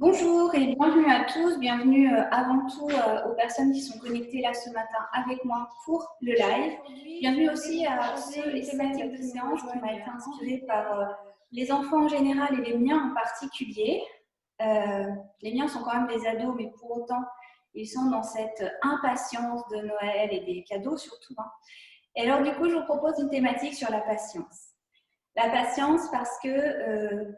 Bonjour et bienvenue à tous, bienvenue avant tout aux personnes qui sont connectées là ce matin avec moi pour le live. Bienvenue aussi à ceux et celles de séance qui m'a été inspirée par les enfants en général et les miens en particulier. Les miens sont quand même des ados, mais pour autant, ils sont dans cette impatience de Noël et des cadeaux surtout. Et alors du coup, je vous propose une thématique sur la patience. La patience parce que...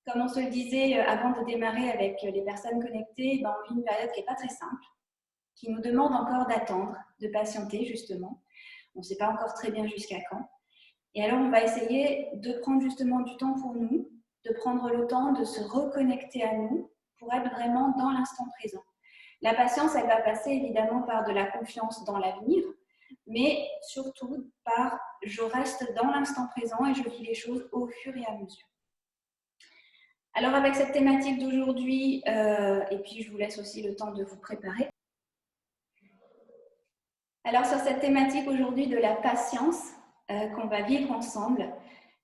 comme on se le disait avant de démarrer avec les personnes connectées, on vit une période qui n'est pas très simple, qui nous demande encore d'attendre, de patienter justement. On ne sait pas encore très bien jusqu'à quand. Et alors, on va essayer de prendre justement du temps pour nous, de prendre le temps de se reconnecter à nous pour être vraiment dans l'instant présent. La patience, elle va passer évidemment par de la confiance dans l'avenir, mais surtout par je reste dans l'instant présent et je vis les choses au fur et à mesure. Alors avec cette thématique d'aujourd'hui, et puis je vous laisse aussi le temps de vous préparer. Alors sur cette thématique aujourd'hui de la patience qu'on va vivre ensemble,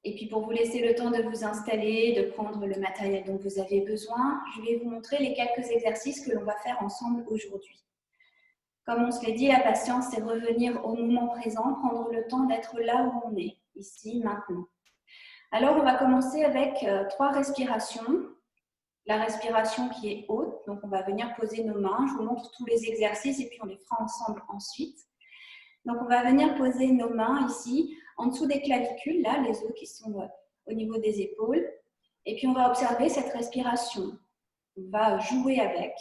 et puis pour vous laisser le temps de vous installer, de prendre le matériel dont vous avez besoin, je vais vous montrer les quelques exercices que l'on va faire ensemble aujourd'hui. Comme on se l'est dit, la patience, c'est revenir au moment présent, prendre le temps d'être là où on est, ici, maintenant. Alors on va commencer avec 3 respirations. La respiration qui est haute, donc on va venir poser nos mains. Je vous montre tous les exercices et puis on les fera ensemble ensuite. Donc on va venir poser nos mains ici, en dessous des clavicules, là, les os qui sont au niveau des épaules. Et puis on va observer cette respiration. On va jouer avec,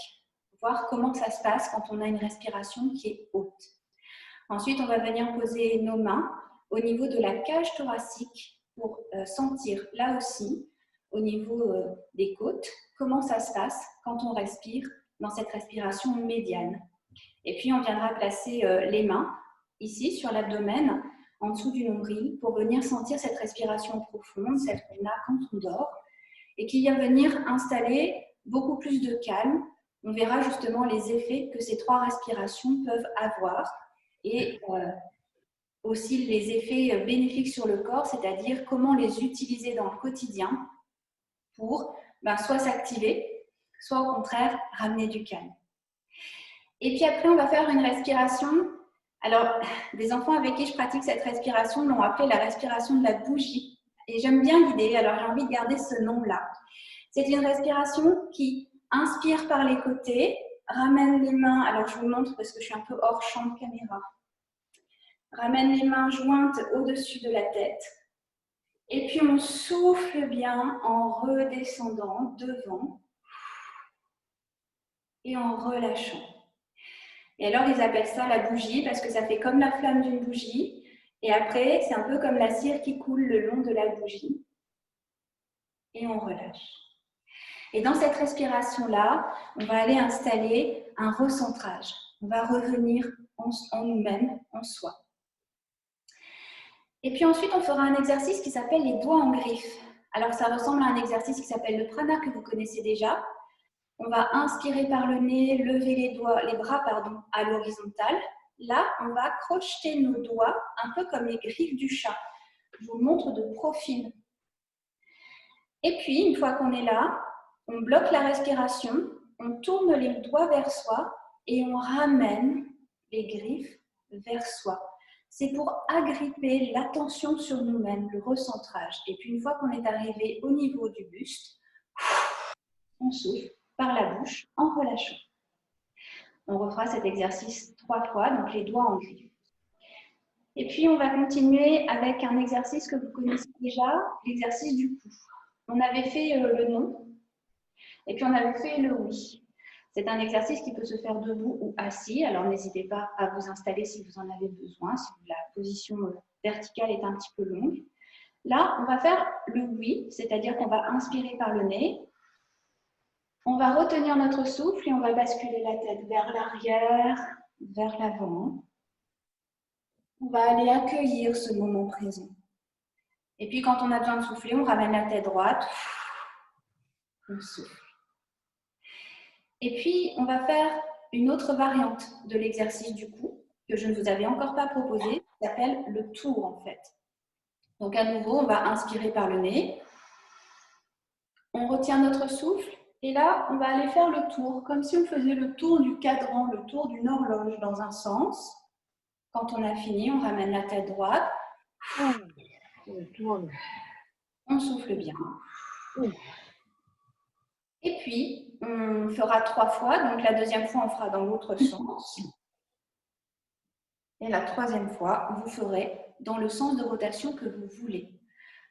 voir comment ça se passe quand on a une respiration qui est haute. Ensuite, on va venir poser nos mains au niveau de la cage thoracique pour sentir là aussi, au niveau des côtes, comment ça se passe quand on respire dans cette respiration médiane. Et puis, on viendra placer les mains ici sur l'abdomen, en dessous du nombril, pour venir sentir cette respiration profonde, celle qu'on a quand on dort, et qui vient venir installer beaucoup plus de calme. On verra justement les effets que ces 3 respirations peuvent avoir et aussi les effets bénéfiques sur le corps, c'est-à-dire comment les utiliser dans le quotidien pour soit s'activer, soit au contraire ramener du calme. Et puis après, on va faire une respiration. Alors, des enfants avec qui je pratique cette respiration l'ont appelée la respiration de la bougie. Et j'aime bien l'idée, alors j'ai envie de garder ce nom-là. C'est une respiration qui inspire par les côtés, ramène les mains, alors je vous montre parce que je suis un peu hors champ de caméra. Ramène les mains jointes au-dessus de la tête. Et puis on souffle bien en redescendant devant et en relâchant. Et alors ils appellent ça la bougie parce que ça fait comme la flamme d'une bougie. Et après, c'est un peu comme la cire qui coule le long de la bougie. Et on relâche. Et dans cette respiration-là, on va aller installer un recentrage. On va revenir en nous-mêmes, en soi. Et puis ensuite, on fera un exercice qui s'appelle les doigts en griffe. Alors, ça ressemble à un exercice qui s'appelle le prana que vous connaissez déjà. On va inspirer par le nez, lever les bras à l'horizontale. Là, on va crocheter nos doigts, un peu comme les griffes du chat. Je vous montre de profil. Et puis, une fois qu'on est là, on bloque la respiration, on tourne les doigts vers soi et on ramène les griffes vers soi. C'est pour agripper l'attention sur nous-mêmes, le recentrage. Et puis, une fois qu'on est arrivé au niveau du buste, on souffle par la bouche en relâchant. On refera cet exercice 3 fois, donc les doigts en griffe. Et puis, on va continuer avec un exercice que vous connaissez déjà, l'exercice du cou. On avait fait le non, et puis on avait fait le oui. C'est un exercice qui peut se faire debout ou assis, alors n'hésitez pas à vous installer si vous en avez besoin, si la position verticale est un petit peu longue. Là, on va faire le oui, c'est-à-dire qu'on va inspirer par le nez, on va retenir notre souffle et on va basculer la tête vers l'arrière, vers l'avant. On va aller accueillir ce moment présent. Et puis quand on a besoin de souffler, on ramène la tête droite, on souffle. Et puis, on va faire une autre variante de l'exercice du cou que je ne vous avais encore pas proposé, qui s'appelle le tour en fait. Donc à nouveau, on va inspirer par le nez. On retient notre souffle Et là, on va aller faire le tour, comme si on faisait le tour du cadran, le tour d'une horloge dans un sens. Quand on a fini, on ramène la tête droite. On souffle bien. Et puis, on fera 3 fois. Donc, la deuxième fois, on fera dans l'autre sens. Et la troisième fois, vous ferez dans le sens de rotation que vous voulez.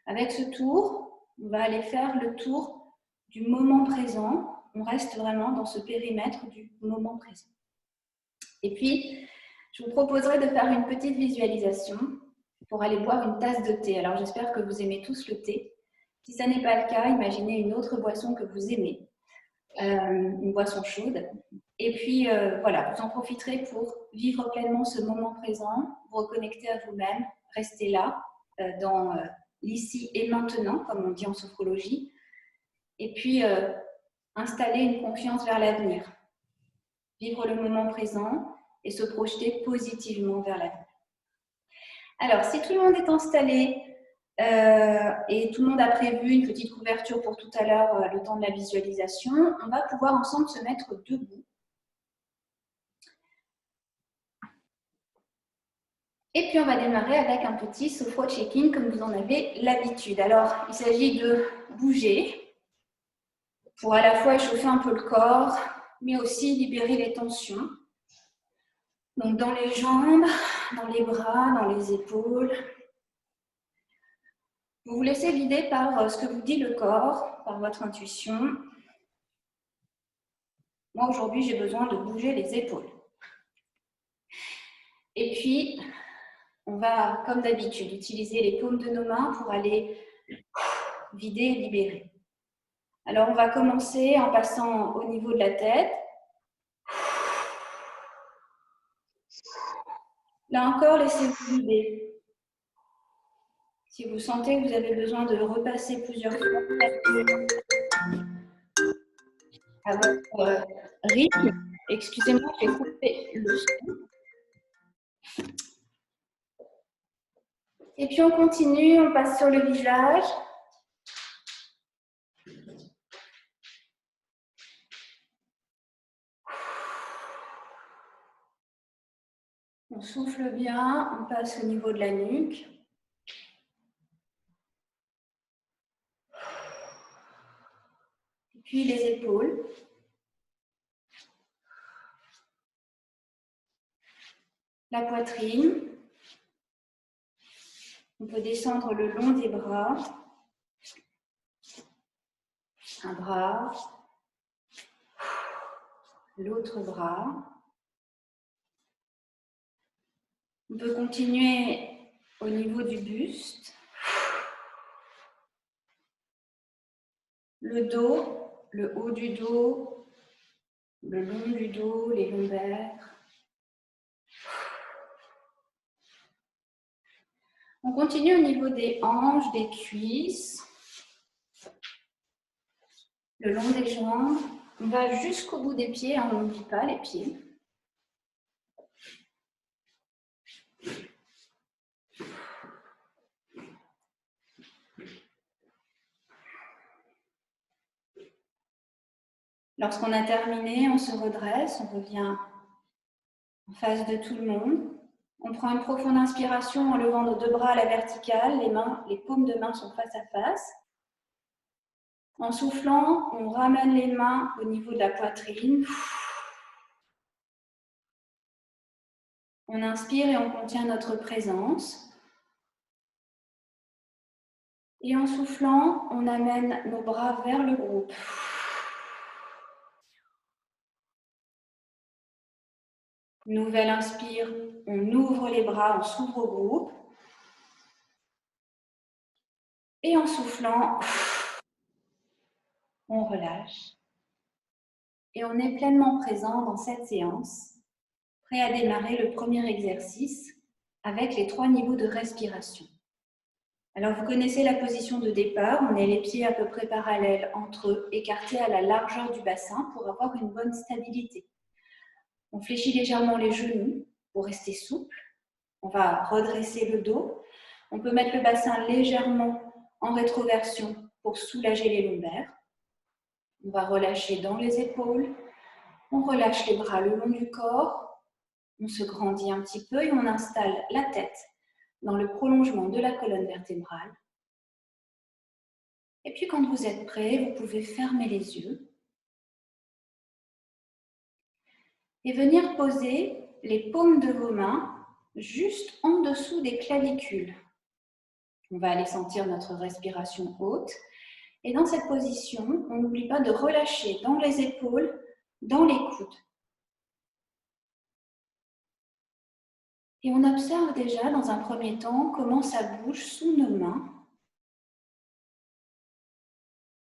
Avec ce tour, on va aller faire le tour du moment présent. On reste vraiment dans ce périmètre du moment présent. Et puis, je vous proposerai de faire une petite visualisation pour aller boire une tasse de thé. Alors, j'espère que vous aimez tous le thé. Si ça n'est pas le cas, imaginez une autre boisson que vous aimez, une boisson chaude. Et puis, voilà, vous en profiterez pour vivre pleinement ce moment présent, vous reconnecter à vous-même, rester là, dans l'ici et maintenant, comme on dit en sophrologie, et puis installer une confiance vers l'avenir, vivre le moment présent et se projeter positivement vers l'avenir. Alors, si tout le monde est installé et tout le monde a prévu une petite couverture pour tout à l'heure, le temps de la visualisation, on va pouvoir ensemble se mettre debout. Et puis, on va démarrer avec un petit sophro check-in comme vous en avez l'habitude. Alors, il s'agit de bouger pour à la fois échauffer un peu le corps, mais aussi libérer les tensions. Donc, dans les jambes, dans les bras, dans les épaules. Vous vous laissez guider par ce que vous dit le corps, par votre intuition. Moi, aujourd'hui, j'ai besoin de bouger les épaules. Et puis, on va, comme d'habitude, utiliser les paumes de nos mains pour aller vider et libérer. Alors, on va commencer en passant au niveau de la tête. Là encore, laissez-vous vider. Si vous sentez que vous avez besoin de repasser plusieurs fois à votre rythme, excusez-moi, je vais couper le son. Et puis on continue, on passe sur le visage. On souffle bien, on passe au niveau de la nuque. Et puis les épaules. La poitrine. On peut descendre le long des bras. Un bras. L'autre bras. On peut continuer au niveau du buste. Le dos, le haut du dos, le long du dos, les lombaires. On continue au niveau des hanches, des cuisses, le long des jambes. On va jusqu'au bout des pieds, on n'oublie pas les pieds. Lorsqu'on a terminé, on se redresse, on revient en face de tout le monde. On prend une profonde inspiration en levant nos deux bras à la verticale, les paumes de main sont face à face. En soufflant, on ramène les mains au niveau de la poitrine. On inspire et on contient notre présence. Et en soufflant, on amène nos bras vers le groupe. Nouvelle inspire, on ouvre les bras, on s'ouvre au groupe. Et en soufflant, on relâche. Et on est pleinement présent dans cette séance, prêt à démarrer le premier exercice avec les 3 niveaux de respiration. Alors, vous connaissez la position de départ. On est les pieds à peu près parallèles entre eux, écartés à la largeur du bassin pour avoir une bonne stabilité. On fléchit légèrement les genoux pour rester souple. On va redresser le dos. On peut mettre le bassin légèrement en rétroversion pour soulager les lombaires. On va relâcher dans les épaules. On relâche les bras le long du corps. On se grandit un petit peu et on installe la tête dans le prolongement de la colonne vertébrale. Et puis quand vous êtes prêt, vous pouvez fermer les yeux et venir poser les paumes de vos mains juste en dessous des clavicules. On va aller sentir notre respiration haute. Et dans cette position, on n'oublie pas de relâcher dans les épaules, dans les coudes. Et on observe déjà dans un premier temps comment ça bouge sous nos mains.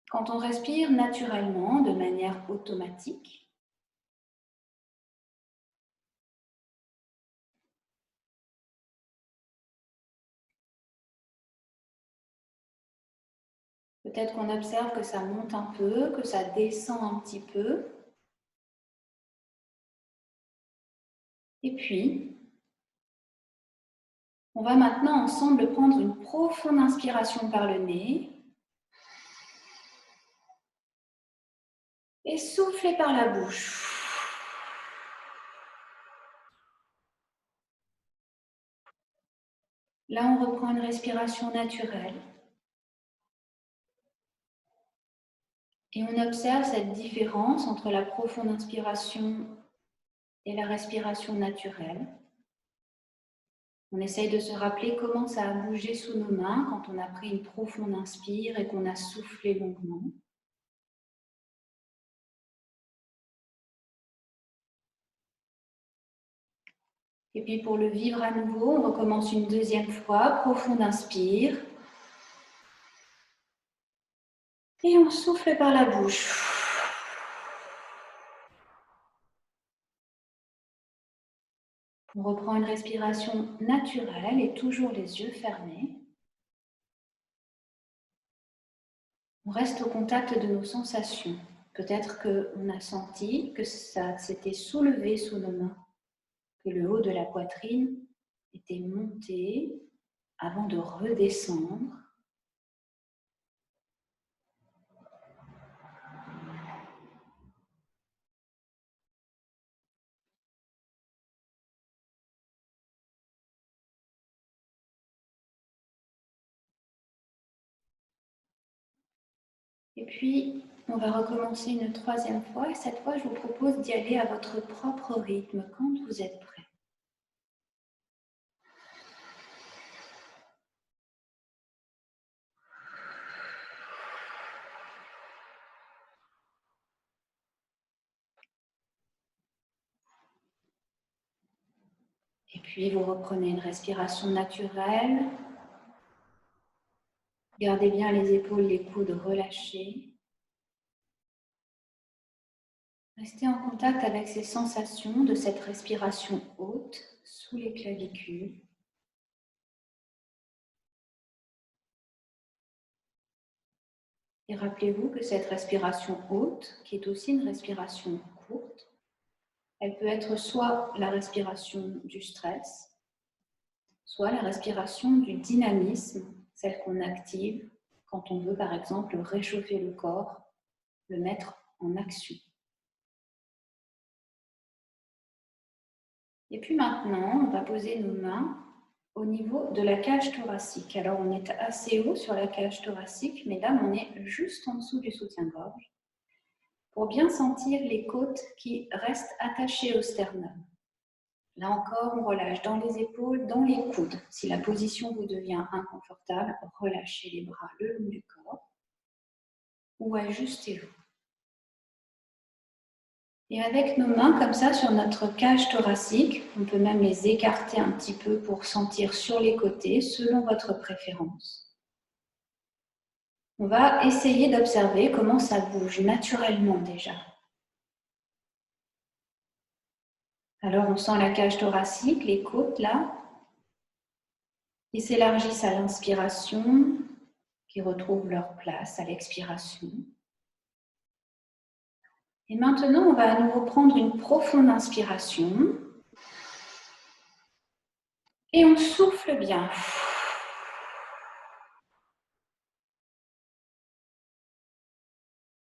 Quand on respire naturellement, de manière automatique. Peut-être qu'on observe que ça monte un peu, que ça descend un petit peu. Et puis, on va maintenant ensemble prendre une profonde inspiration par le nez et souffler par la bouche. Là, on reprend une respiration naturelle. Et on observe cette différence entre la profonde inspiration et la respiration naturelle. On essaye de se rappeler comment ça a bougé sous nos mains quand on a pris une profonde inspire et qu'on a soufflé longuement. Et puis pour le vivre à nouveau, on recommence une deuxième fois, profonde inspire. Et on souffle par la bouche. On reprend une respiration naturelle et toujours les yeux fermés. On reste au contact de nos sensations. Peut-être qu'on a senti que ça s'était soulevé sous nos mains, que le haut de la poitrine était monté avant de redescendre. Et puis, on va recommencer une troisième fois. Et cette fois, je vous propose d'y aller à votre propre rythme quand vous êtes prêt. Et puis, vous reprenez une respiration naturelle. Gardez bien les épaules, les coudes relâchés. Restez en contact avec ces sensations de cette respiration haute sous les clavicules. Et rappelez-vous que cette respiration haute, qui est aussi une respiration courte, elle peut être soit la respiration du stress, soit la respiration du dynamisme, celle qu'on active quand on veut par exemple réchauffer le corps, le mettre en action. Et puis maintenant, on va poser nos mains au niveau de la cage thoracique. Alors on est assez haut sur la cage thoracique, mais là on est juste en dessous du soutien-gorge pour bien sentir les côtes qui restent attachées au sternum. Là encore, on relâche dans les épaules, dans les coudes. Si la position vous devient inconfortable, relâchez les bras le long du corps ou ajustez-vous. Et avec nos mains comme ça sur notre cage thoracique, on peut même les écarter un petit peu pour sentir sur les côtés selon votre préférence. On va essayer d'observer comment ça bouge naturellement déjà. Alors on sent la cage thoracique, les côtes là, qui s'élargissent à l'inspiration, qui retrouvent leur place à l'expiration. Et maintenant, on va à nouveau prendre une profonde inspiration. Et on souffle bien.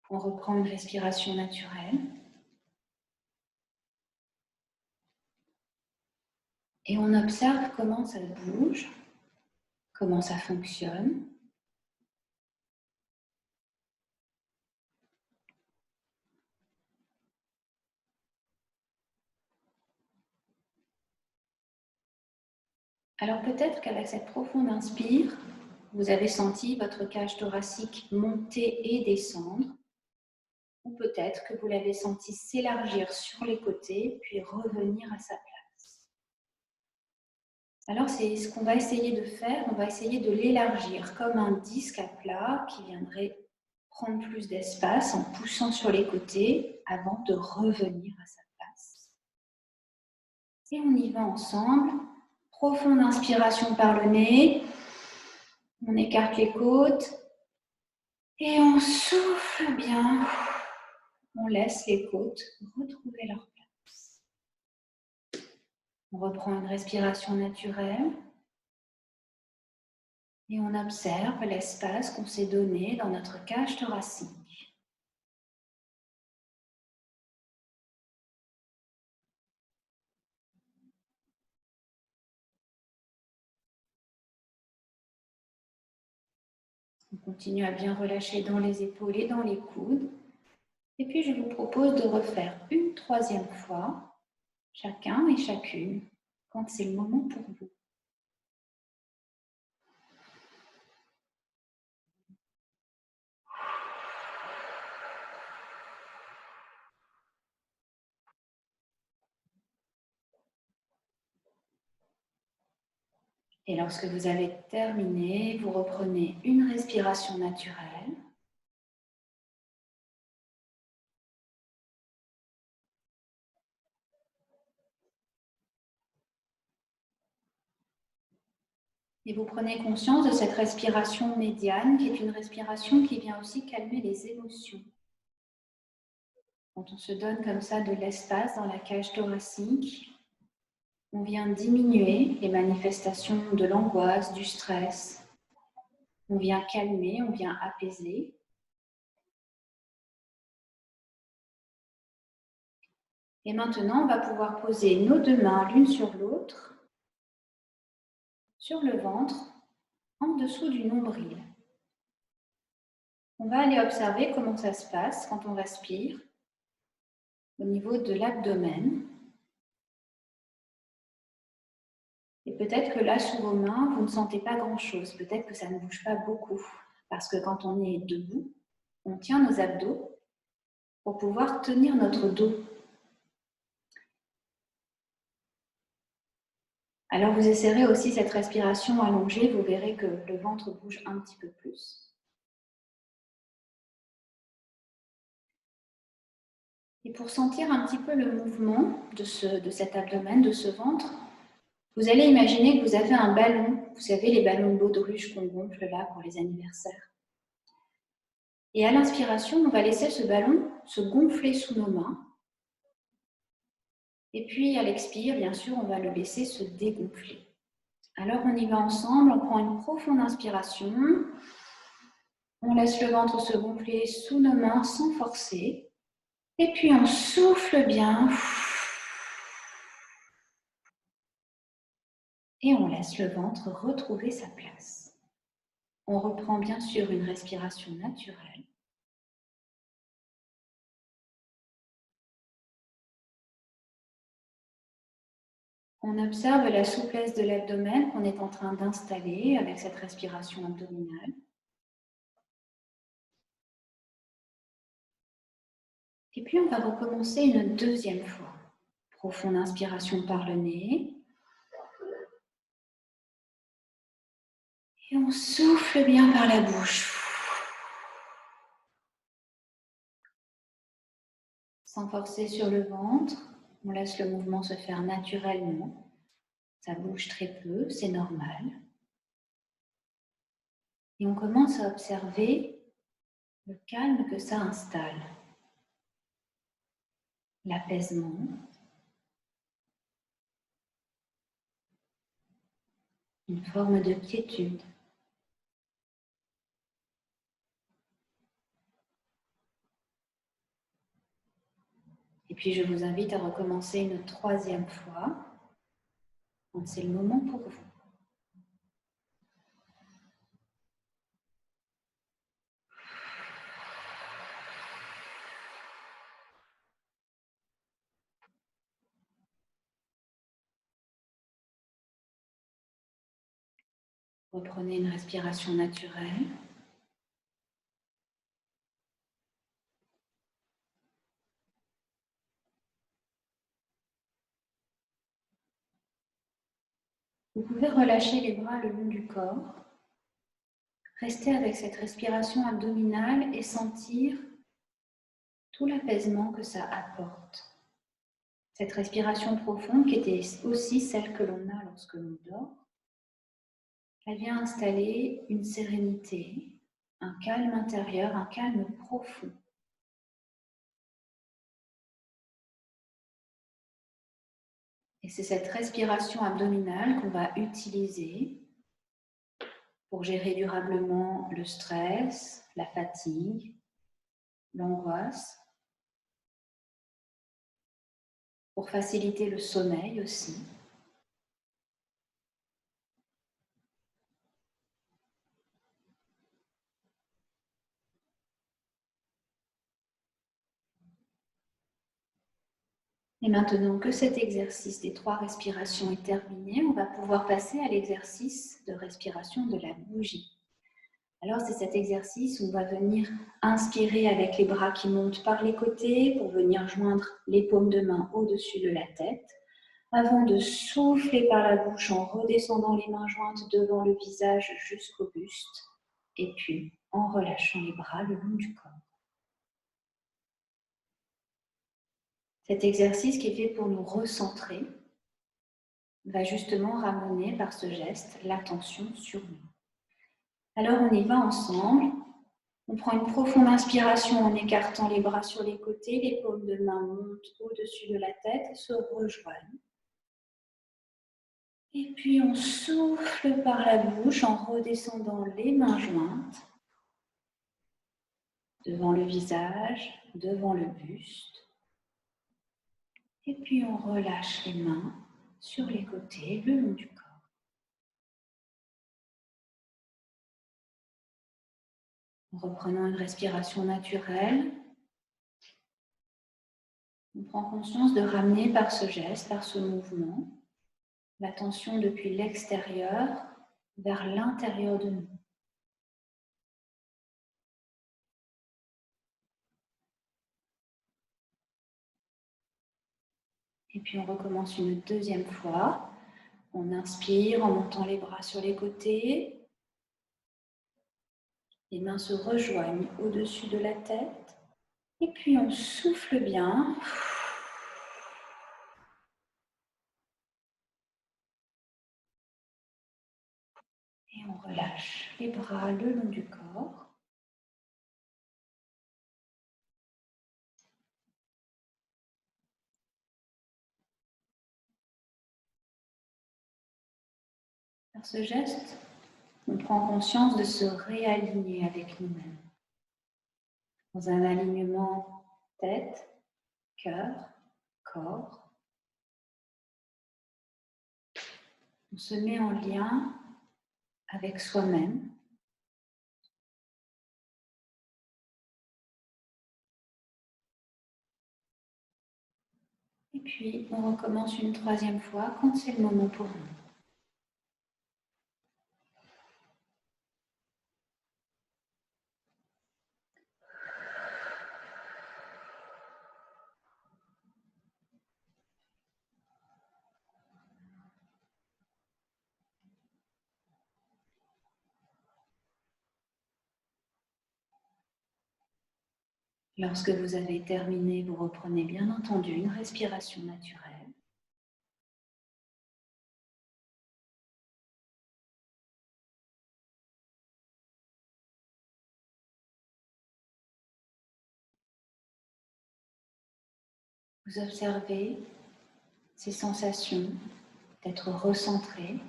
On reprend une respiration naturelle. Et on observe comment ça bouge, comment ça fonctionne. Alors peut-être qu'avec cette profonde inspire, vous avez senti votre cage thoracique monter et descendre. Ou peut-être que vous l'avez senti s'élargir sur les côtés, puis revenir à sa place. Alors c'est ce qu'on va essayer de faire, on va essayer de l'élargir comme un disque à plat qui viendrait prendre plus d'espace en poussant sur les côtés avant de revenir à sa place. Et on y va ensemble. Profonde inspiration par le nez. On écarte les côtes. Et on souffle bien. On laisse les côtes retrouver leur place. On reprend une respiration naturelle. Et on observe l'espace qu'on s'est donné dans notre cage thoracique. On continue à bien relâcher dans les épaules et dans les coudes. Et puis je vous propose de refaire une troisième fois, chacun et chacune, quand c'est le moment pour vous. Et lorsque vous avez terminé, vous reprenez une respiration naturelle. Et vous prenez conscience de cette respiration médiane, qui est une respiration qui vient aussi calmer les émotions. Quand on se donne comme ça de l'espace dans la cage thoracique, on vient diminuer les manifestations de l'angoisse, du stress. On vient calmer, on vient apaiser. Et maintenant, on va pouvoir poser nos deux mains l'une sur l'autre, sur le ventre, en dessous du nombril. On va aller observer comment ça se passe quand on respire au niveau de l'abdomen. Et peut-être que là, sous vos mains, vous ne sentez pas grand-chose. Peut-être que ça ne bouge pas beaucoup. Parce que quand on est debout, on tient nos abdos pour pouvoir tenir notre dos. Alors vous essayerez aussi cette respiration allongée, vous verrez que le ventre bouge un petit peu plus. Et pour sentir un petit peu le mouvement de cet abdomen, de ce ventre, vous allez imaginer que vous avez un ballon, vous savez les ballons de baudruche qu'on gonfle là pour les anniversaires. Et à l'inspiration, on va laisser ce ballon se gonfler sous nos mains. Et puis à l'expire, bien sûr, on va le laisser se dégonfler. Alors on y va ensemble, on prend une profonde inspiration. On laisse le ventre se gonfler sous nos mains sans forcer. Et puis on souffle bien. Et on laisse le ventre retrouver sa place. On reprend bien sûr une respiration naturelle. On observe la souplesse de l'abdomen qu'on est en train d'installer avec cette respiration abdominale. Et puis on va recommencer une deuxième fois. Profonde inspiration par le nez. Et on souffle bien par la bouche. Sans forcer sur le ventre, on laisse le mouvement se faire naturellement. Ça bouge très peu, c'est normal. Et on commence à observer le calme que ça installe. L'apaisement. Une forme de quiétude. puis je vous invite à recommencer une troisième fois quand c'est le moment pour vous. Reprenez une respiration naturelle. Vous pouvez relâcher les bras le long du corps. Restez avec cette respiration abdominale et sentir tout l'apaisement que ça apporte. Cette respiration profonde qui était aussi celle que l'on a lorsque l'on dort, elle vient installer une sérénité, un calme intérieur, un calme profond. Et c'est cette respiration abdominale qu'on va utiliser pour gérer durablement le stress, la fatigue, l'angoisse, pour faciliter le sommeil aussi. Et maintenant que cet exercice des 3 respirations est terminé, on va pouvoir passer à l'exercice de respiration de la bougie. Alors c'est cet exercice où on va venir inspirer avec les bras qui montent par les côtés pour venir joindre les paumes de main au-dessus de la tête, avant de souffler par la bouche en redescendant les mains jointes devant le visage jusqu'au buste, et puis en relâchant les bras le long du corps. Cet exercice qui est fait pour nous recentrer va justement ramener par ce geste l'attention sur nous. Alors on y va ensemble. On prend une profonde inspiration en écartant les bras sur les côtés, les paumes de main montent au-dessus de la tête et se rejoignent. Et puis on souffle par la bouche en redescendant les mains jointes devant le visage, devant le buste. Et puis on relâche les mains sur les côtés, le long du corps. En reprenant une respiration naturelle, on prend conscience de ramener par ce geste, par ce mouvement, l'attention depuis l'extérieur vers l'intérieur de nous. Et puis on recommence une deuxième fois. On inspire en montant les bras sur les côtés. Les mains se rejoignent au-dessus de la tête. Et puis on souffle bien. Et on relâche les bras le long du corps. Par ce geste, on prend conscience de se réaligner avec nous-mêmes. Dans un alignement tête, cœur, corps. On se met en lien avec soi-même. Et puis, on recommence une troisième fois quand c'est le moment pour nous. Lorsque vous avez terminé, vous reprenez bien entendu une respiration naturelle. Vous observez ces sensations d'être recentré,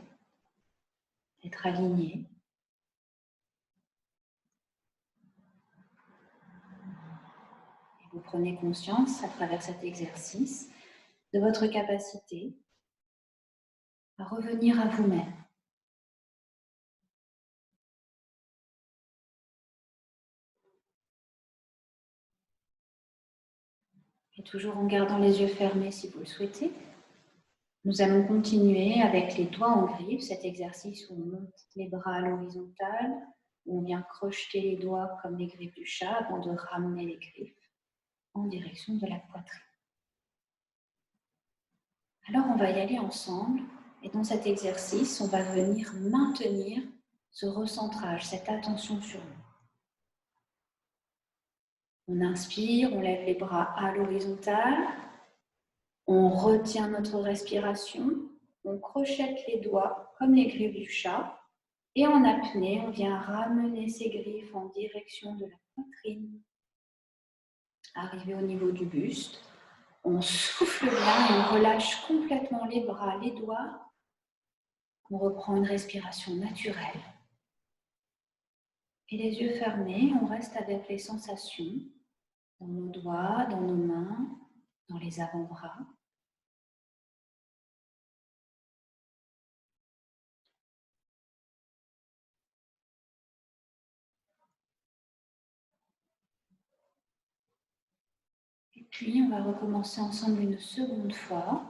d'être aligné. Vous prenez conscience à travers cet exercice de votre capacité à revenir à vous-même. Et toujours en gardant les yeux fermés si vous le souhaitez, nous allons continuer avec les doigts en griffe, cet exercice où on monte les bras à l'horizontale, où on vient crocheter les doigts comme les griffes du chat avant de ramener les griffes en direction de la poitrine. Alors on va y aller ensemble et dans cet exercice, on va venir maintenir ce recentrage, cette attention sur nous. On inspire, on lève les bras à l'horizontale, on retient notre respiration, on crochette les doigts comme les griffes du chat et en apnée, on vient ramener ces griffes en direction de la poitrine. Arrivé au niveau du buste, on souffle bien et on relâche complètement les bras, les doigts. On reprend une respiration naturelle. Et les yeux fermés, on reste avec les sensations dans nos doigts, dans nos mains, dans les avant-bras. Et puis, on va recommencer ensemble une seconde fois.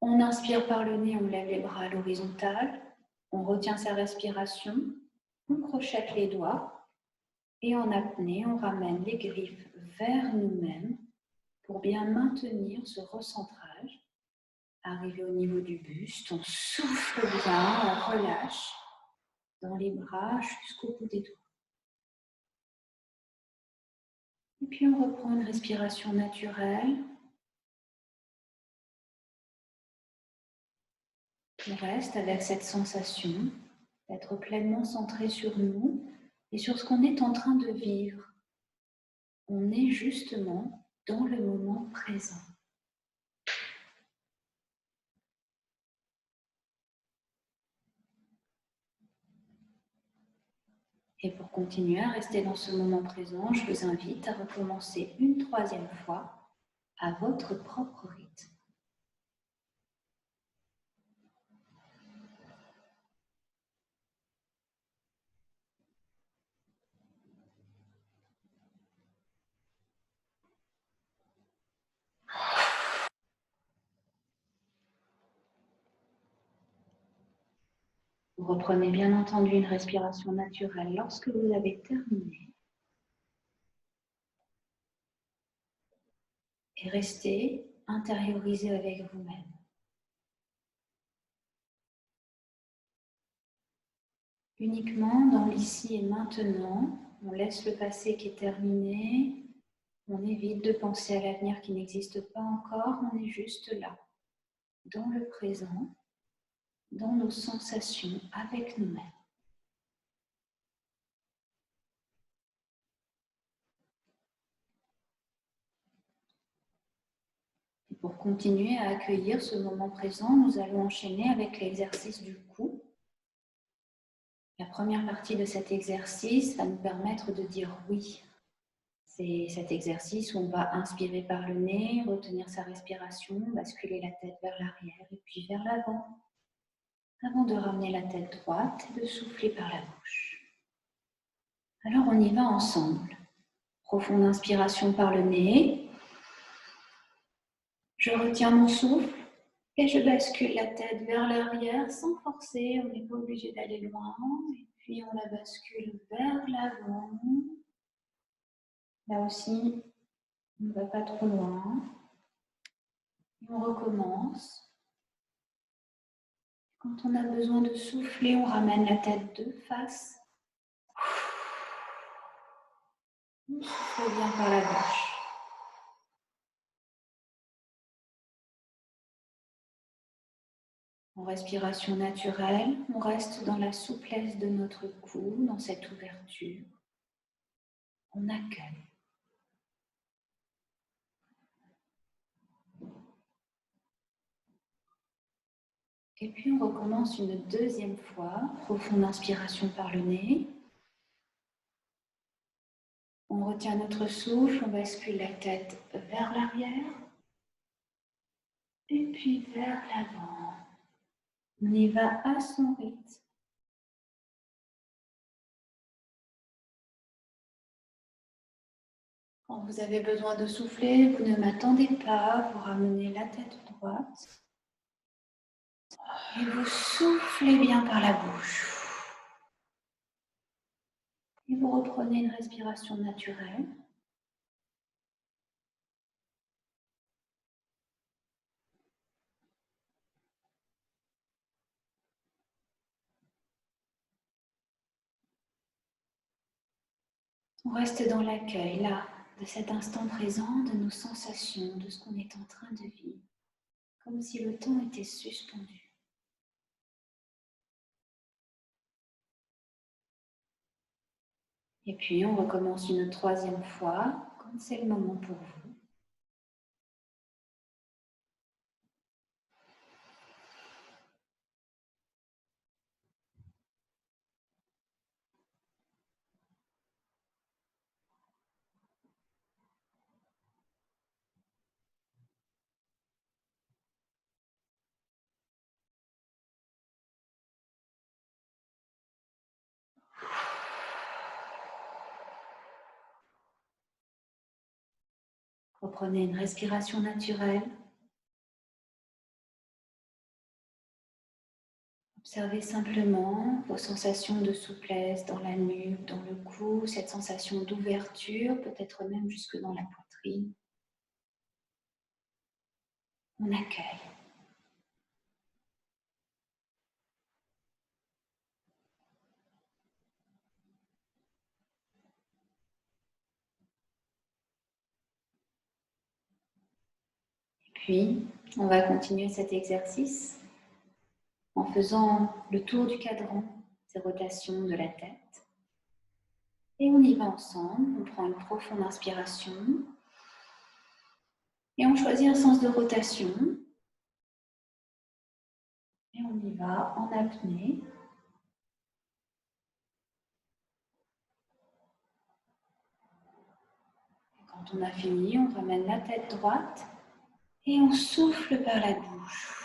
On inspire par le nez, on lève les bras à l'horizontale. On retient sa respiration. On crochette les doigts. Et en apnée, on ramène les griffes vers nous-mêmes pour bien maintenir ce recentrage. Arrivé au niveau du buste, on souffle bien, on relâche dans les bras jusqu'au bout des doigts. Et puis on reprend une respiration naturelle. On reste avec cette sensation d'être pleinement centré sur nous et sur ce qu'on est en train de vivre. On est justement dans le moment présent. Et pour continuer à rester dans ce moment présent, je vous invite à recommencer une troisième fois à votre propre rythme. Vous reprenez bien entendu une respiration naturelle lorsque vous avez terminé. Et restez intériorisé avec vous-même. Uniquement dans l'ici et maintenant, on laisse le passé qui est terminé, on évite de penser à l'avenir qui n'existe pas encore, on est juste là, dans le présent, dans nos sensations avec nous-mêmes. Et pour continuer à accueillir ce moment présent, nous allons enchaîner avec l'exercice du cou. La première partie de cet exercice va nous permettre de dire oui. C'est cet exercice où on va inspirer par le nez, retenir sa respiration, basculer la tête vers l'arrière et puis vers l'avant, avant de ramener la tête droite et de souffler par la bouche. Alors on y va ensemble. Profonde inspiration par le nez. Je retiens mon souffle et je bascule la tête vers l'arrière sans forcer. On n'est pas obligé d'aller loin. Et puis on la bascule vers l'avant. Là aussi, on ne va pas trop loin. Et on recommence. Quand on a besoin de souffler, on ramène la tête de face. On souffle bien par la bouche. En respiration naturelle, on reste dans la souplesse de notre cou, dans cette ouverture. On accueille. Et puis on recommence une deuxième fois. Profonde inspiration par le nez. On retient notre souffle, on bascule la tête vers l'arrière et puis vers l'avant. On y va à son rythme. Quand vous avez besoin de souffler, vous ne m'attendez pas, vous ramenez la tête droite et vous soufflez bien par la bouche. Et vous reprenez une respiration naturelle. On reste dans l'accueil, là, de cet instant présent, de nos sensations, de ce qu'on est en train de vivre, comme si le temps était suspendu. Et puis, on recommence une troisième fois, quand c'est le moment pour vous. Reprenez une respiration naturelle. Observez simplement vos sensations de souplesse dans la nuque, dans le cou, cette sensation d'ouverture, peut-être même jusque dans la poitrine. On accueille. Puis, on va continuer cet exercice en faisant le tour du cadran, ces rotations de la tête. Et on y va ensemble, on prend une profonde inspiration et on choisit un sens de rotation. Et on y va en apnée. Et quand on a fini, on ramène la tête droite et on souffle par la bouche.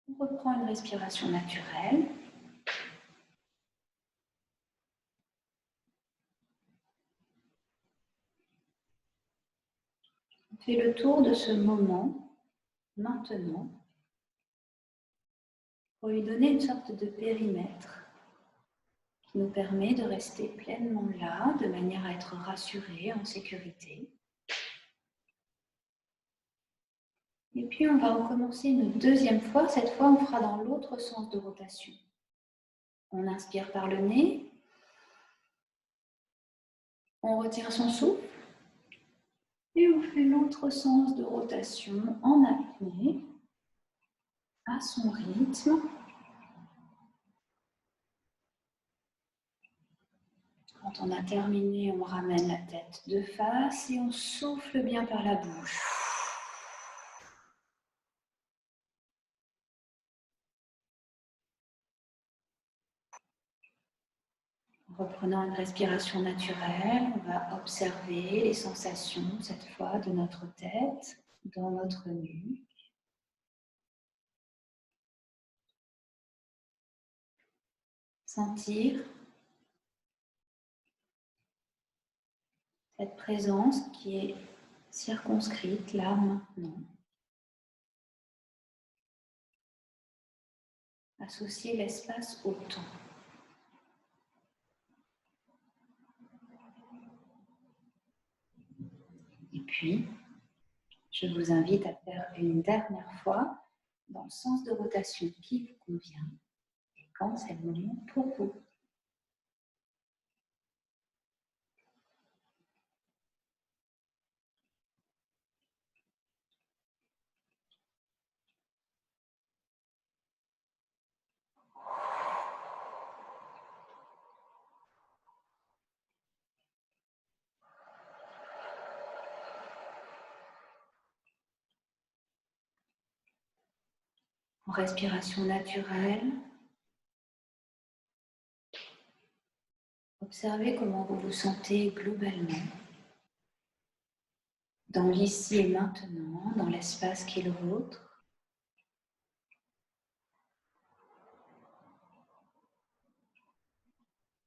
On reprend une respiration naturelle. On fait le tour de ce moment maintenant pour lui donner une sorte de périmètre qui nous permet de rester pleinement là, de manière à être rassuré, en sécurité. Et puis on va recommencer une deuxième fois. Cette fois, on fera dans l'autre sens de rotation. On inspire par le nez. On retient son souffle. Et on fait l'autre sens de rotation en apnée, à son rythme. Quand on a terminé, on ramène la tête de face et on souffle bien par la bouche. En reprenant une respiration naturelle, on va observer les sensations, cette fois, de notre tête dans notre nuque. Sentir cette présence qui est circonscrite là maintenant. Associer l'espace au temps. Et puis, je vous invite à faire une dernière fois dans le sens de rotation qui vous convient et quand c'est le moment pour vous. En respiration naturelle, Observez comment vous vous sentez globalement, dans l'ici et maintenant, dans l'espace qui est le vôtre.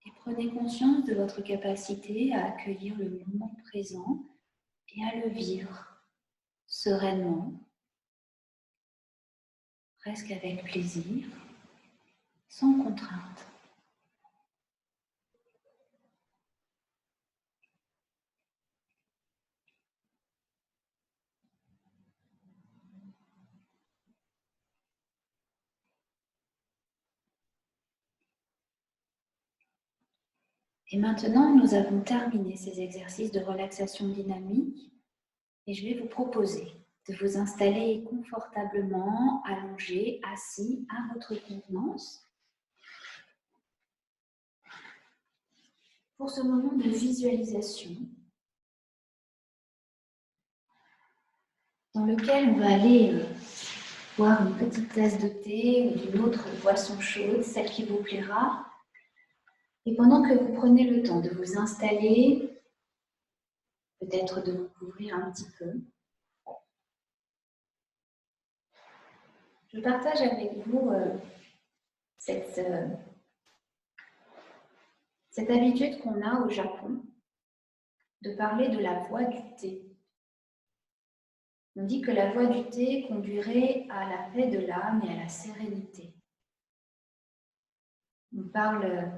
Et prenez conscience de votre capacité à accueillir le moment présent et à le vivre sereinement, presque avec plaisir, sans contrainte. Et maintenant, nous avons terminé ces exercices de relaxation dynamique et je vais vous proposer de vous installer confortablement, allongé, assis à votre convenance pour ce moment de visualisation dans lequel on va aller boire une petite tasse de thé ou d'une autre boisson chaude, celle qui vous plaira. Et pendant que vous prenez le temps de vous installer, peut-être de vous couvrir un petit peu, je partage avec vous cette habitude qu'on a au Japon de parler de la voie du thé. On dit que la voie du thé conduirait à la paix de l'âme et à la sérénité. On parle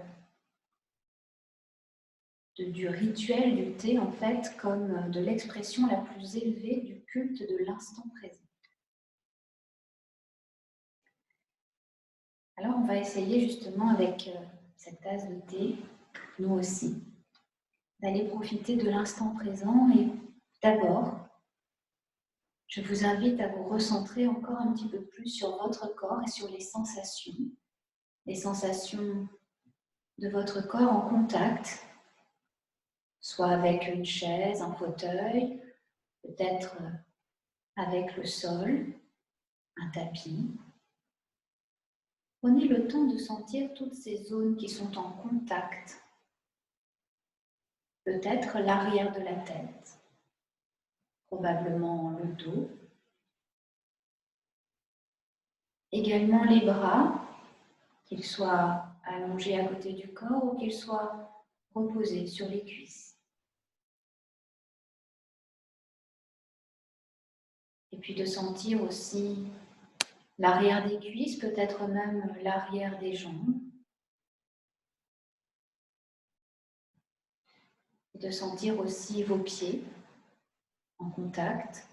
du rituel du thé, en fait, comme de l'expression la plus élevée du culte de l'instant présent. Alors, on va essayer justement avec cette tasse de thé, nous aussi, d'aller profiter de l'instant présent. Et d'abord, je vous invite à vous recentrer encore un petit peu plus sur votre corps et sur les sensations de votre corps en contact, soit avec une chaise, un fauteuil, peut-être avec le sol, un tapis. Prenez le temps de sentir toutes ces zones qui sont en contact. Peut-être l'arrière de la tête, probablement le dos. Également les bras, qu'ils soient allongés à côté du corps ou qu'ils soient reposés sur les cuisses. Et puis de sentir aussi l'arrière des cuisses, peut-être même l'arrière des jambes. Et de sentir aussi vos pieds en contact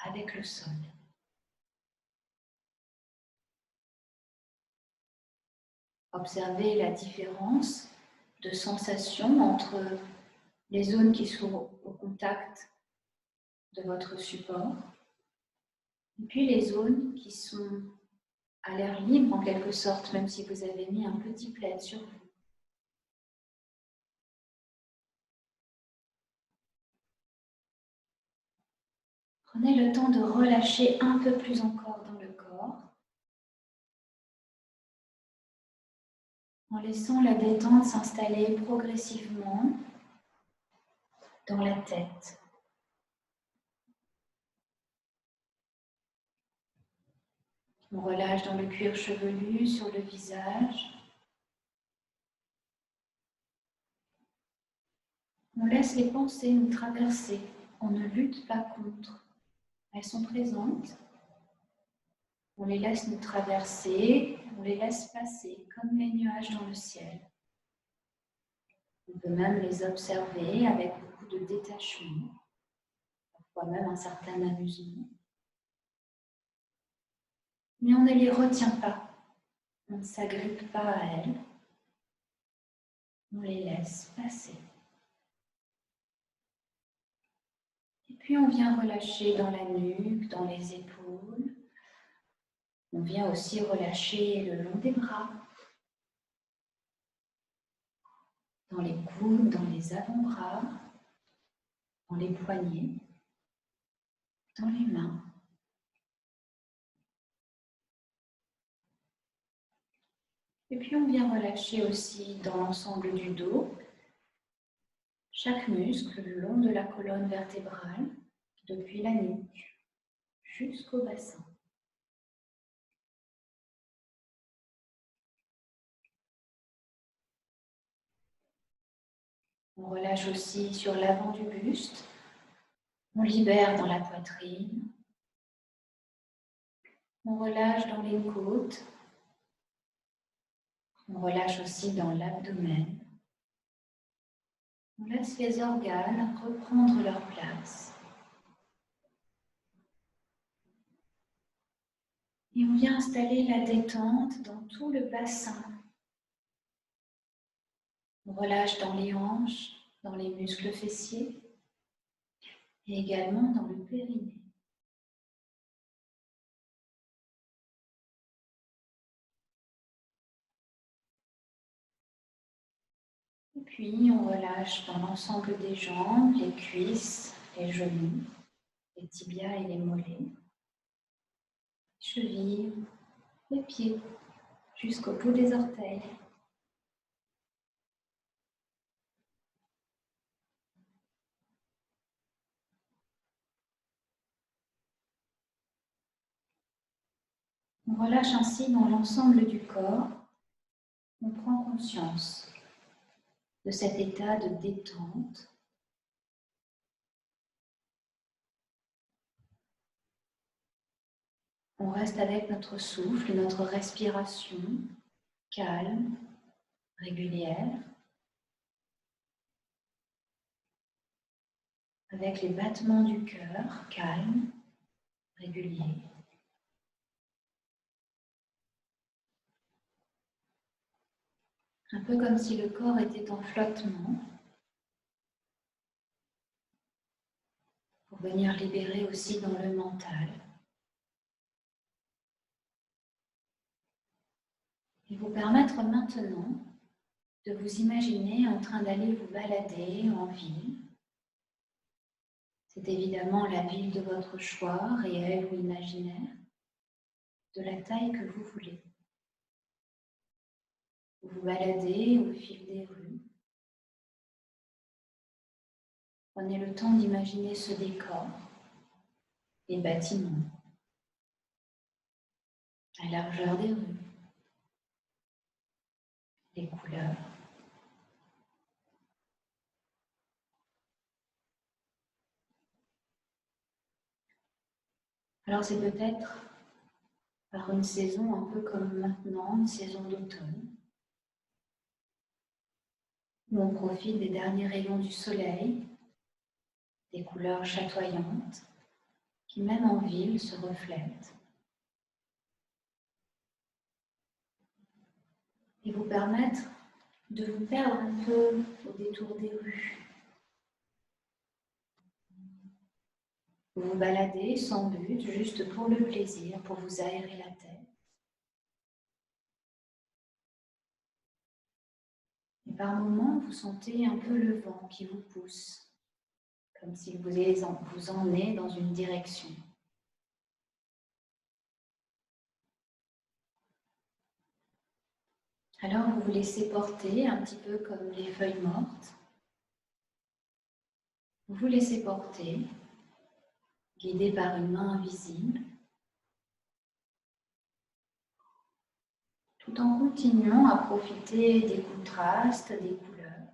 avec le sol. Observez la différence de sensation entre les zones qui sont au contact de votre support et puis les zones qui sont à l'air libre en quelque sorte, même si vous avez mis un petit plaid sur vous. Prenez le temps de relâcher un peu plus encore dans le corps en laissant la détente s'installer progressivement dans la tête. On relâche dans le cuir chevelu, sur le visage. On laisse les pensées nous traverser. On ne lutte pas contre. Elles sont présentes. On les laisse nous traverser. On les laisse passer comme les nuages dans le ciel. On peut même les observer avec beaucoup de détachement, parfois même un certain amusement. Mais on ne les retient pas. On ne s'agrippe pas à elles. On les laisse passer. Et puis on vient relâcher dans la nuque, dans les épaules. On vient aussi relâcher le long des bras, dans les coudes, dans les avant-bras, dans les poignets, dans les mains. Et puis on vient relâcher aussi dans l'ensemble du dos, chaque muscle le long de la colonne vertébrale, depuis la nuque jusqu'au bassin. On relâche aussi sur l'avant du buste. On libère dans la poitrine. On relâche dans les côtes. On relâche aussi dans l'abdomen. On laisse les organes reprendre leur place. Et on vient installer la détente dans tout le bassin. On relâche dans les hanches, dans les muscles fessiers et également dans le périnée. Et puis on relâche dans l'ensemble des jambes, les cuisses, les genoux, les tibias et les mollets, chevilles, les pieds, jusqu'au bout des orteils. On relâche ainsi dans l'ensemble du corps. On prend conscience de cet état de détente. On reste avec notre souffle, notre respiration calme, régulière, avec les battements du cœur calmes, réguliers. Un peu comme si le corps était en flottement, pour venir libérer aussi dans le mental. Et vous permettre maintenant de vous imaginer en train d'aller vous balader en ville. C'est évidemment la ville de votre choix, réelle ou imaginaire, de la taille que vous voulez. Vous vous baladez au fil des rues. Prenez le temps d'imaginer ce décor, les bâtiments, la largeur des rues, les couleurs. Alors c'est peut-être par une saison un peu comme maintenant, une saison d'automne, où on profite des derniers rayons du soleil, des couleurs chatoyantes, qui même en ville se reflètent, et vous permettre de vous perdre un peu au détour des rues. Vous vous baladez sans but, juste pour le plaisir, pour vous aérer la tête. Et par moments, vous sentez un peu le vent qui vous pousse, comme s'il vous emmenait dans une direction. Alors vous vous laissez porter un petit peu comme les feuilles mortes. Vous vous laissez porter, guidé par une main invisible, tout en continuant à profiter des contrastes, des couleurs.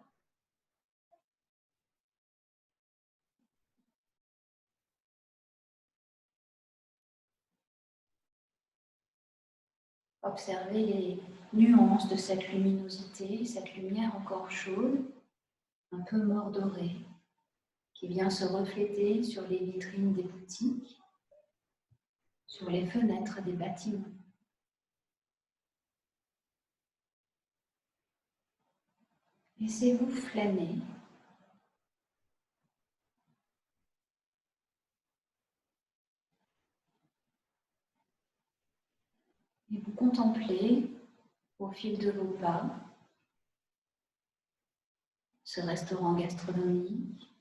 Observez les nuances de cette luminosité, cette lumière encore chaude, un peu mordorée, qui vient se refléter sur les vitrines des boutiques, sur les fenêtres des bâtiments. Laissez-vous flâner. Et vous contemplez au fil de vos pas ce restaurant gastronomique,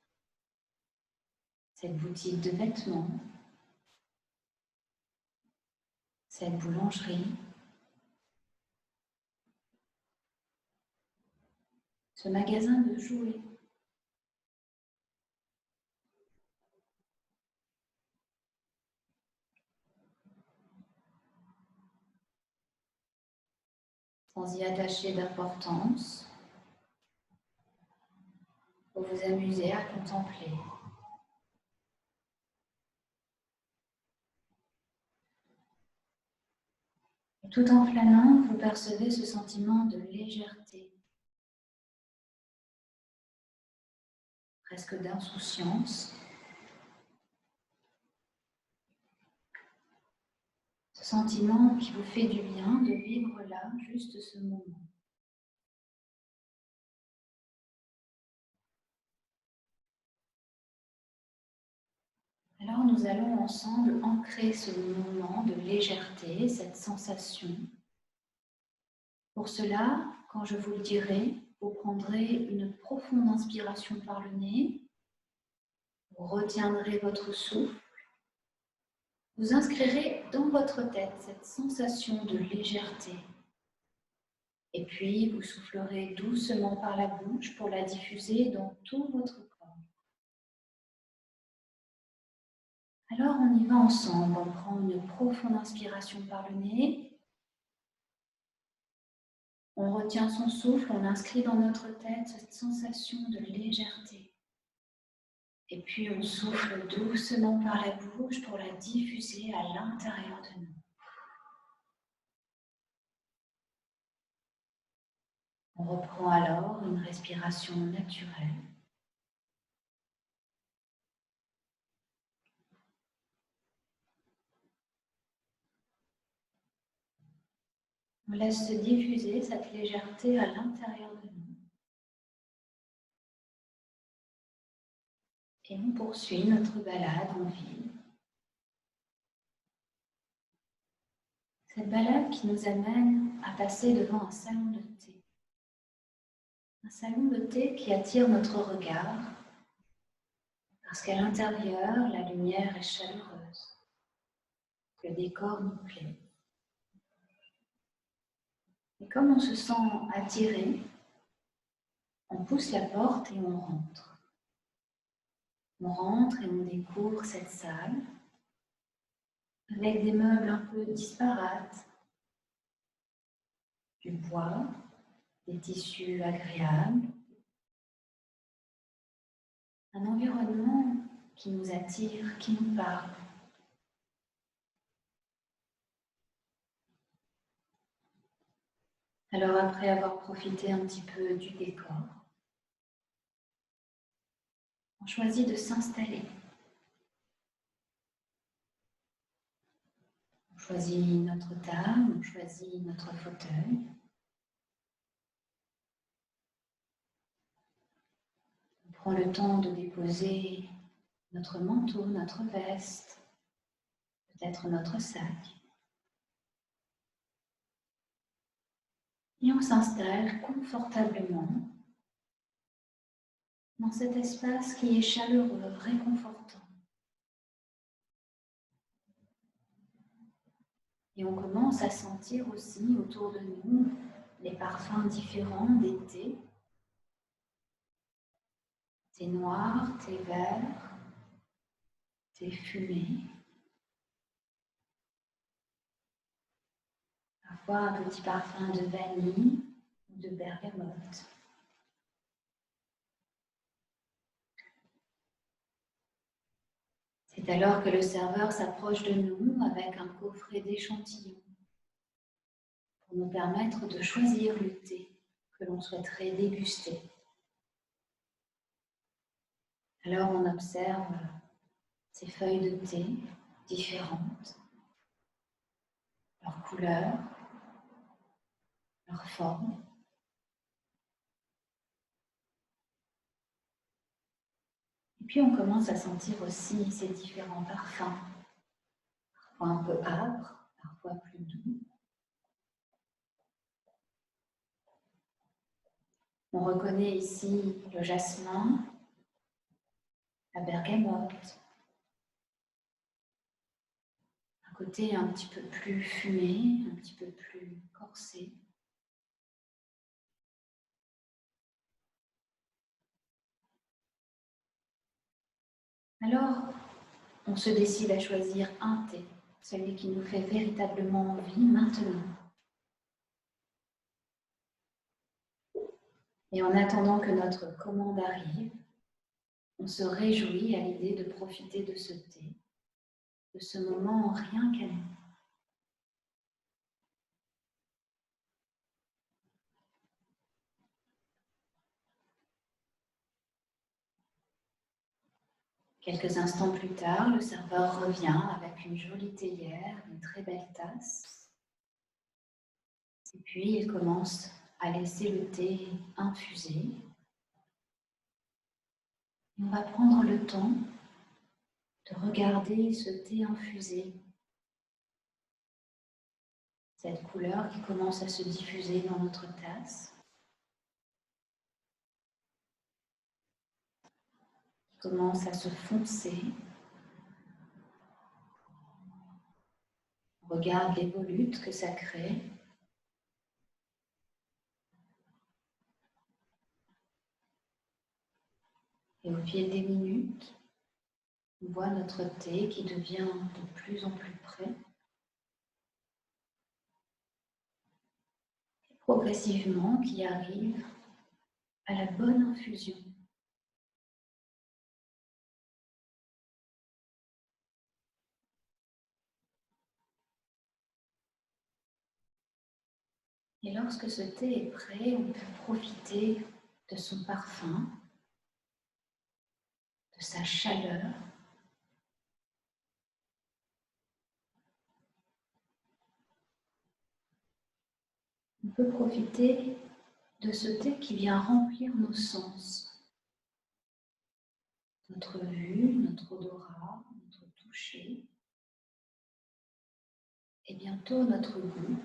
cette boutique de vêtements, cette boulangerie, ce magasin de jouets. sans y attacher d'importance, pour vous amuser à contempler. Et tout en flânant, vous percevez ce sentiment de légèreté, presque d'insouciance. Ce sentiment qui vous fait du bien de vivre là, juste ce moment. Alors nous allons ensemble ancrer ce moment de légèreté, cette sensation. Pour cela, quand je vous le dirai, vous prendrez une profonde inspiration par le nez, vous retiendrez votre souffle, vous inscrirez dans votre tête cette sensation de légèreté. Et puis vous soufflerez doucement par la bouche pour la diffuser dans tout votre corps. Alors on y va ensemble, on prend une profonde inspiration par le nez, on retient son souffle, on inscrit dans notre tête cette sensation de légèreté. Et puis on souffle doucement par la bouche pour la diffuser à l'intérieur de nous. On reprend alors une respiration naturelle. On laisse se diffuser cette légèreté à l'intérieur de nous. Et on poursuit notre balade en ville. Cette balade qui nous amène à passer devant un salon de thé. Un salon de thé qui attire notre regard parce qu'à l'intérieur, la lumière est chaleureuse. Le décor nous plaît. Et comme on se sent attiré, on pousse la porte et on rentre. On rentre et on découvre cette salle avec des meubles un peu disparates, du bois, des tissus agréables, un environnement qui nous attire, qui nous parle. Alors après avoir profité un petit peu du décor, on choisit de s'installer. On choisit notre table, on choisit notre fauteuil. On prend le temps de déposer notre manteau, notre veste, peut-être notre sac. Et on s'installe confortablement dans cet espace qui est chaleureux, réconfortant. Et on commence à sentir aussi autour de nous les parfums différents d'été. Thé noir, thé vert, thé fumé. Parfois un petit parfum de vanille ou de bergamote. C'est alors que le serveur s'approche de nous avec un coffret d'échantillons pour nous permettre de choisir le thé que l'on souhaiterait déguster. Alors on observe ces feuilles de thé différentes, leurs couleurs, leurs formes. Et puis on commence à sentir aussi ces différents parfums, parfois un peu âpres, parfois plus doux. On reconnaît ici le jasmin, la bergamote, un côté un petit peu plus fumé, un petit peu plus corsé. Alors, on se décide à choisir un thé, celui qui nous fait véritablement envie maintenant. Et en attendant que notre commande arrive, on se réjouit à l'idée de profiter de ce thé, de ce moment rien qu'à nous. Quelques instants plus tard, le serveur revient avec une jolie théière, une très belle tasse. Et puis, il commence à laisser le thé infuser. Et on va prendre le temps de regarder ce thé infusé. Cette couleur qui commence à se diffuser dans notre tasse. Qui commence à se foncer. On regarde les volutes que ça crée. Et au fil des minutes, on voit notre thé qui devient de plus en plus près. Et progressivement, qui arrive à la bonne infusion. Et lorsque ce thé est prêt, on peut profiter de son parfum, de sa chaleur. On peut profiter de ce thé qui vient remplir nos sens. Notre vue, notre odorat, notre toucher et bientôt notre goût.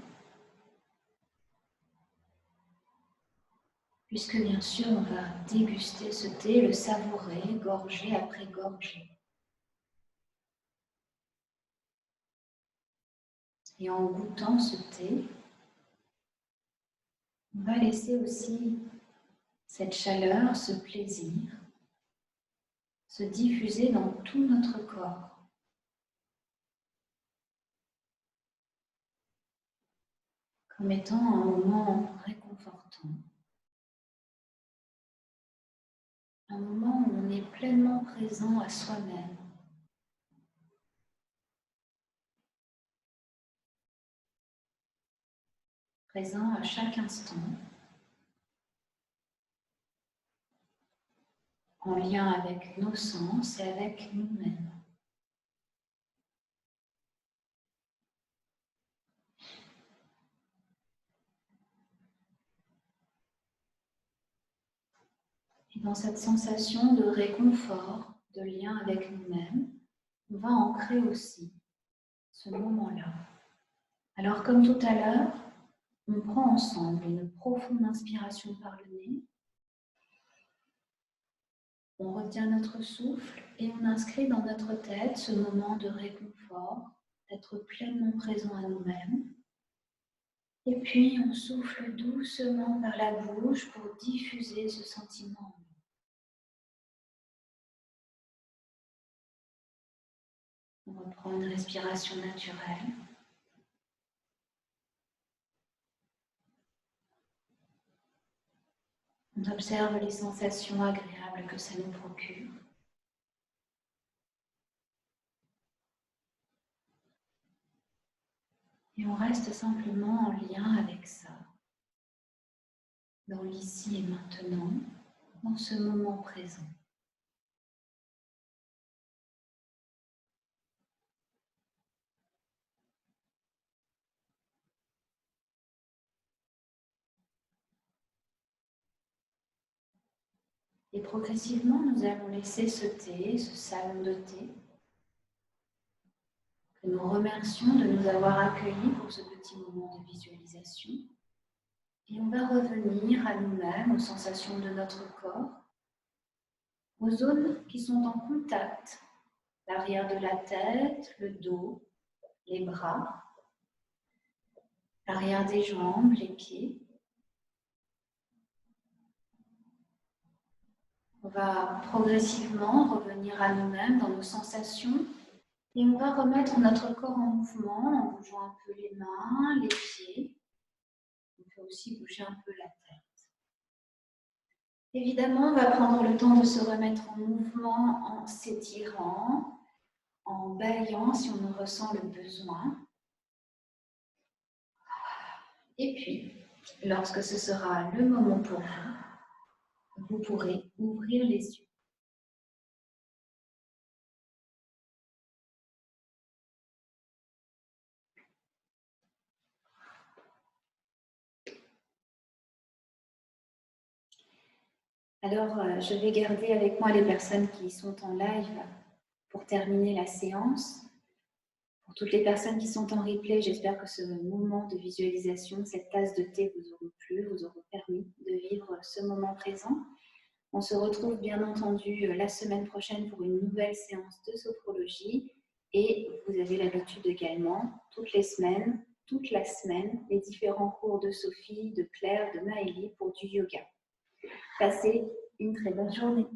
Puisque bien sûr, on va déguster ce thé, le savourer, gorgée après gorgée. Et en goûtant ce thé, on va laisser aussi cette chaleur, ce plaisir, se diffuser dans tout notre corps. Comme étant un moment réconfortant. Un moment où on est pleinement présent à soi-même. Présent à chaque instant. En lien avec nos sens et avec nous-mêmes. Et dans cette sensation de réconfort, de lien avec nous-mêmes, on va ancrer aussi ce moment-là. Alors comme tout à l'heure, on prend ensemble une profonde inspiration par le nez. On retient notre souffle et on inscrit dans notre tête ce moment de réconfort, d'être pleinement présent à nous-mêmes. Et puis on souffle doucement par la bouche pour diffuser ce sentiment. On reprend une respiration naturelle. On observe les sensations agréables que ça nous procure. Et on reste simplement en lien avec ça, dans l'ici et maintenant, dans ce moment présent. Et progressivement, nous allons laisser ce thé, ce salon de thé, que nous remercions de nous avoir accueillis pour ce petit moment de visualisation. Et on va revenir à nous-mêmes, aux sensations de notre corps, aux zones qui sont en contact, l'arrière de la tête, le dos, les bras, l'arrière des jambes, les pieds. On va progressivement revenir à nous-mêmes dans nos sensations et on va remettre notre corps en mouvement en bougeant un peu les mains, les pieds. On peut aussi bouger un peu la tête. Évidemment, on va prendre le temps de se remettre en mouvement en s'étirant, en bâillant si on en ressent le besoin. Et puis, lorsque ce sera le moment pour vous, vous pourrez ouvrir les yeux. Alors, je vais garder avec moi les personnes qui sont en live pour terminer la séance. Pour toutes les personnes qui sont en replay, j'espère que ce moment de visualisation, cette tasse de thé vous aura plu, vous aura permis de vivre ce moment présent. On se retrouve bien entendu la semaine prochaine pour une nouvelle séance de sophrologie. Et vous avez l'habitude également, toutes les semaines, toute la semaine, les différents cours de Sophie, de Claire, de Maëlie pour du yoga. Passez une très bonne journée.